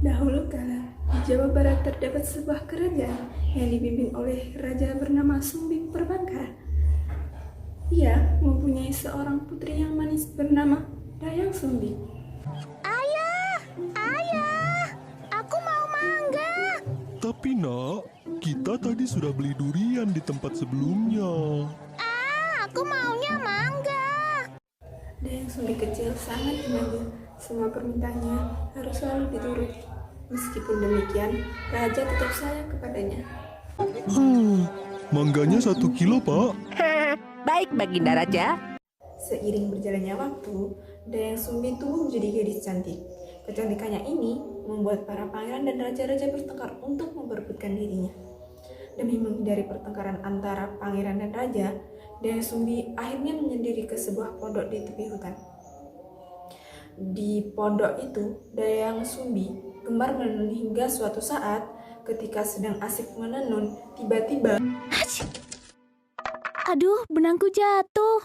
Dahulu kala, di Jawa Barat terdapat sebuah kerajaan yang dipimpin oleh raja bernama Sumbi Perbangkara. Ia mempunyai seorang putri yang manis bernama Dayang Sumbi. Ayah, ayah, aku mau mangga. Tapi nak, kita tadi sudah beli durian di tempat sebelumnya. Aku maunya mangga. Dayang Sumbi kecil sangat dimanja. Semua permintaannya harus selalu dituruti. Meskipun demikian, raja tetap sayang kepadanya. Mangganya 1 kilo, Pak. Baik, Baginda Raja. Seiring berjalannya waktu, Dayang Sumbi tumbuh menjadi gadis cantik. Kecantikannya ini membuat para pangeran dan raja-raja bertengkar untuk memperebutkan dirinya. Demi menghindari pertengkaran antara pangeran dan raja, Dayang Sumbi akhirnya menyendiri ke sebuah pondok di tepi hutan. Di pondok itu, Dayang Sumbi gemar menenun hingga suatu saat ketika sedang asik menenun, tiba-tiba Aduh, benangku jatuh.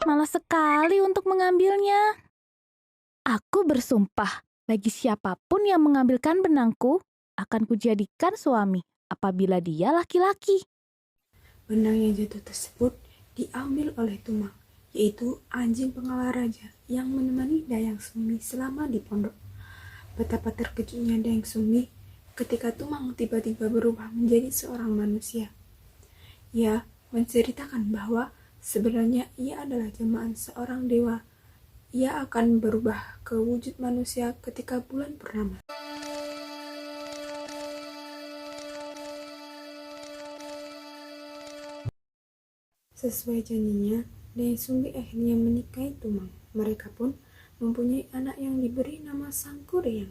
Malas sekali untuk mengambilnya. Aku bersumpah, bagi siapapun yang mengambilkan benangku, akan kujadikan suami apabila dia laki-laki. benang yang jatuh tersebut diambil oleh Tumang, yaitu anjing pengawal raja yang menemani Dayang Sumbi selama di pondok. Betapa terkejutnya Dayang Sumbi ketika Tumang tiba-tiba berubah menjadi seorang manusia. Ia menceritakan bahwa sebenarnya ia adalah jelmaan seorang dewa. Ia akan berubah ke wujud manusia ketika bulan purnama. Sesuai janjinya, Dayang Sumbi akhirnya menikahi Tumang. Mereka pun mempunyai anak yang diberi nama Sangkuriang.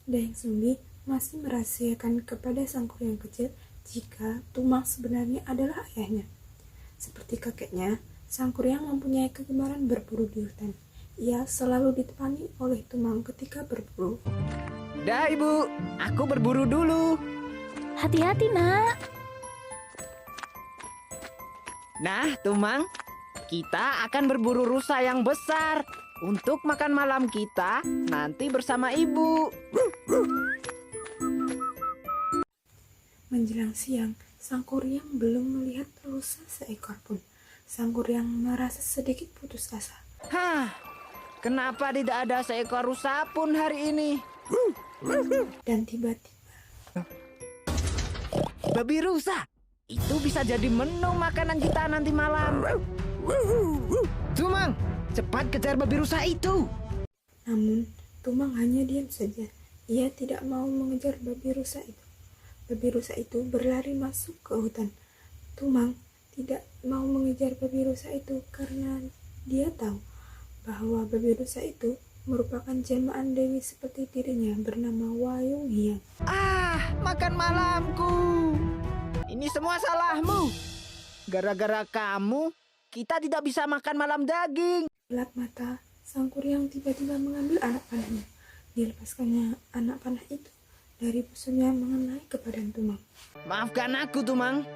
Dayang Sumbi masih merahasiakan kepada Sangkuriang kecil jika Tumang sebenarnya adalah ayahnya. Seperti kakeknya, Sangkuriang mempunyai kegemaran berburu di hutan. Ia selalu ditemani oleh Tumang ketika berburu. Dah, Ibu. Aku berburu dulu. Hati-hati, nak. Nah, Tumang, kita akan berburu rusa yang besar untuk makan malam kita nanti bersama Ibu. Menjelang siang, Sangkuriang belum melihat rusa seekor pun. Sangkuriang merasa sedikit putus asa. Kenapa tidak ada seekor rusa pun hari ini? Dan tiba-tiba, Babi rusa, itu bisa jadi menu makanan kita nanti malam. Tumang, cepat kejar babi rusa itu. namun Tumang hanya diam saja. Ia tidak mau mengejar babi rusa itu. Babi rusa itu berlari masuk ke hutan. Tumang tidak mau mengejar babi rusa itu karena dia tahu bahwa babi rusa itu merupakan jelmaan dewi seperti dirinya bernama Wayung Hiang. Makan malamku. Ini semua salahmu. Gara-gara kamu, kita tidak bisa makan malam daging. Gelap mata, Sangkuriang tiba-tiba mengambil anak panahnya. Dilepaskannya anak panah itu dari busurnya mengenai ke badan Tumang. Maafkan aku, Tumang.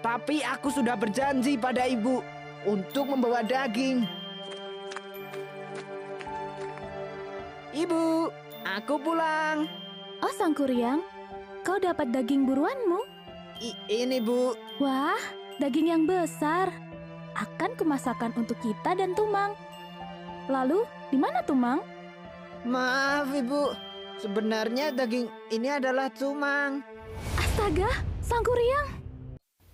Tapi aku sudah berjanji pada Ibu untuk membawa daging. Ibu, aku pulang. Oh, Sangkuriang, kau dapat daging buruanmu? Ini, Bu. Wah, daging yang besar. Akan kumasakan untuk kita dan Tumang. Lalu, di mana Tumang? Maaf, Ibu. Sebenarnya daging ini adalah Tumang. Astaga, Sangkuriang.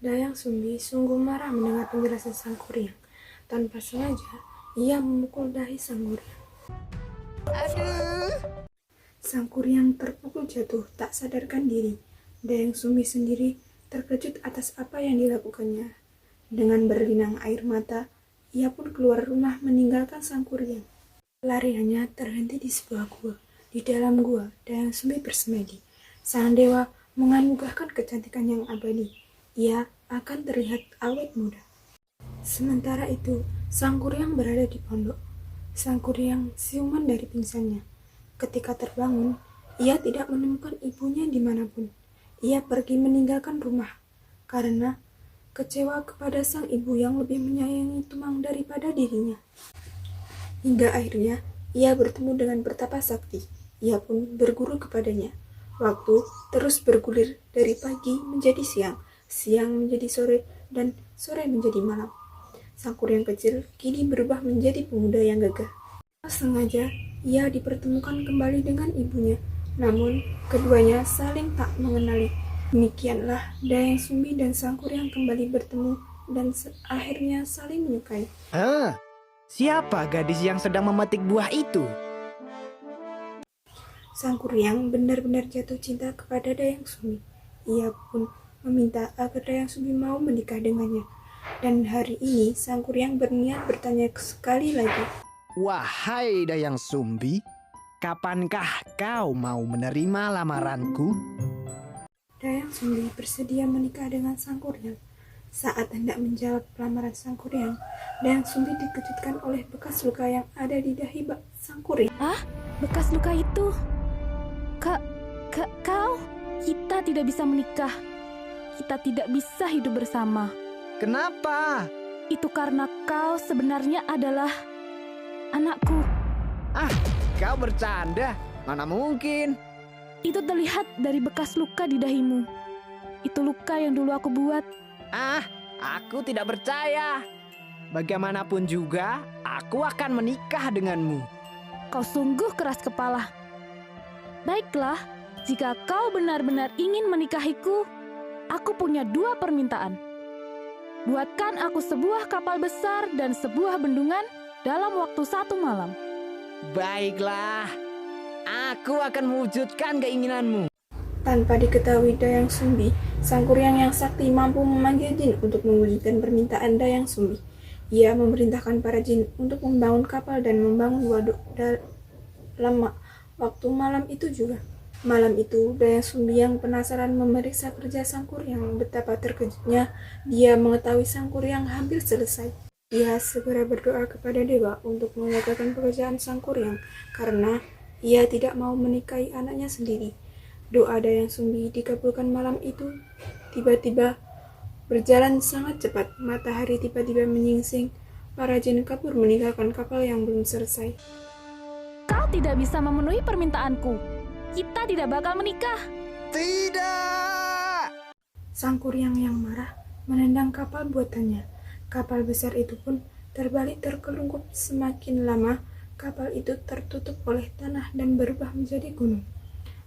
Dayang Sumbi sungguh marah mendengar penjelasan Sangkuriang. Tanpa sengaja, ia memukul dahi Sangkuriang. Aduh. Sangkuriang terpukul jatuh, tak sadarkan diri. Dayang Sumbi sendiri terkejut atas apa yang dilakukannya. Dengan berlinang air mata, ia pun keluar rumah meninggalkan Sangkuriang. Pelariannya terhenti di sebuah gua. Di dalam gua, Dayang Sumbi bersemedi. Sang dewa menganugerahkan kecantikan yang abadi. Ia akan terlihat awet muda. Sementara itu, Sangkuriang berada di pondok. Sangkuriang siuman dari pingsannya. Ketika terbangun, ia tidak menemukan ibunya dimanapun. Ia pergi meninggalkan rumah karena kecewa kepada sang ibu yang lebih menyayangi Tumang daripada dirinya. Hingga akhirnya ia bertemu dengan Pertapa Sakti. Ia pun berguru kepadanya. Waktu terus bergulir dari pagi menjadi siang, siang menjadi sore, dan sore menjadi malam. Sang kuryang kecil kini berubah menjadi pemuda yang gagah. Tak sengaja, ia dipertemukan kembali dengan ibunya. Namun, keduanya saling tak mengenali. Demikianlah Dayang Sumbi dan sang kuryang kembali bertemu dan akhirnya saling menyukai. Siapa gadis yang sedang memetik buah itu? Sang kuryang benar-benar jatuh cinta kepada Dayang Sumbi. Ia pun meminta agar Dayang Sumbi mau menikah dengannya. Dan hari ini sang kuryang berniat bertanya sekali lagi. Wahai Dayang Sumbi, kapankah kau mau menerima lamaranku? Dayang Sumbi bersedia menikah dengan sang kuryang. Saat hendak menjawab lamaran sang kuryang, Dayang Sumbi dikejutkan oleh bekas luka yang ada di dahi sang kuryang. Bekas luka itu. Kau? Kita tidak bisa menikah. Kita tidak bisa hidup bersama. Kenapa? Itu karena kau sebenarnya adalah anakku. Kau bercanda? Mana mungkin? Itu terlihat dari bekas luka di dahimu. Itu luka yang dulu aku buat. Aku tidak percaya. Bagaimanapun juga, aku akan menikah denganmu. Kau sungguh keras kepala. Baiklah, jika kau benar-benar ingin menikahiku, aku punya 2 permintaan. Buatkan aku sebuah kapal besar dan sebuah bendungan dalam waktu 1 malam. Baiklah, aku akan mewujudkan keinginanmu. Tanpa diketahui Dayang Sumbi, sang kuryang yang sakti mampu memanggil jin untuk mewujudkan permintaan Dayang Sumbi. Ia memerintahkan para jin untuk membangun kapal dan membangun waduk dalam waktu malam itu juga. Malam itu, Dayang Sumbi yang penasaran memeriksa kerja sang kuryang. Betapa terkejutnya dia mengetahui sang kuryang hampir selesai. Ia segera berdoa kepada dewa untuk mengagalkan pekerjaan sang kuryang karena ia tidak mau menikahi anaknya sendiri. Doa Dayang Sumbi dikabulkan malam itu. Tiba-tiba berjalan sangat cepat. Matahari tiba-tiba menyingsing. Para jin kabur meninggalkan kapal yang belum selesai. Kau tidak bisa memenuhi permintaanku. Kita tidak bakal menikah. Tidak! Sang kuryang yang marah menendang kapal buatannya. Kapal besar itu pun terbalik terkelungkup. Semakin lama, kapal itu tertutup oleh tanah dan berubah menjadi gunung.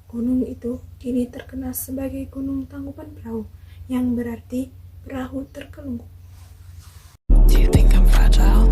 Gunung itu kini terkenal sebagai Gunung Tangkuban Perahu, yang berarti perahu terkelungkup. Do you think I'm fragile?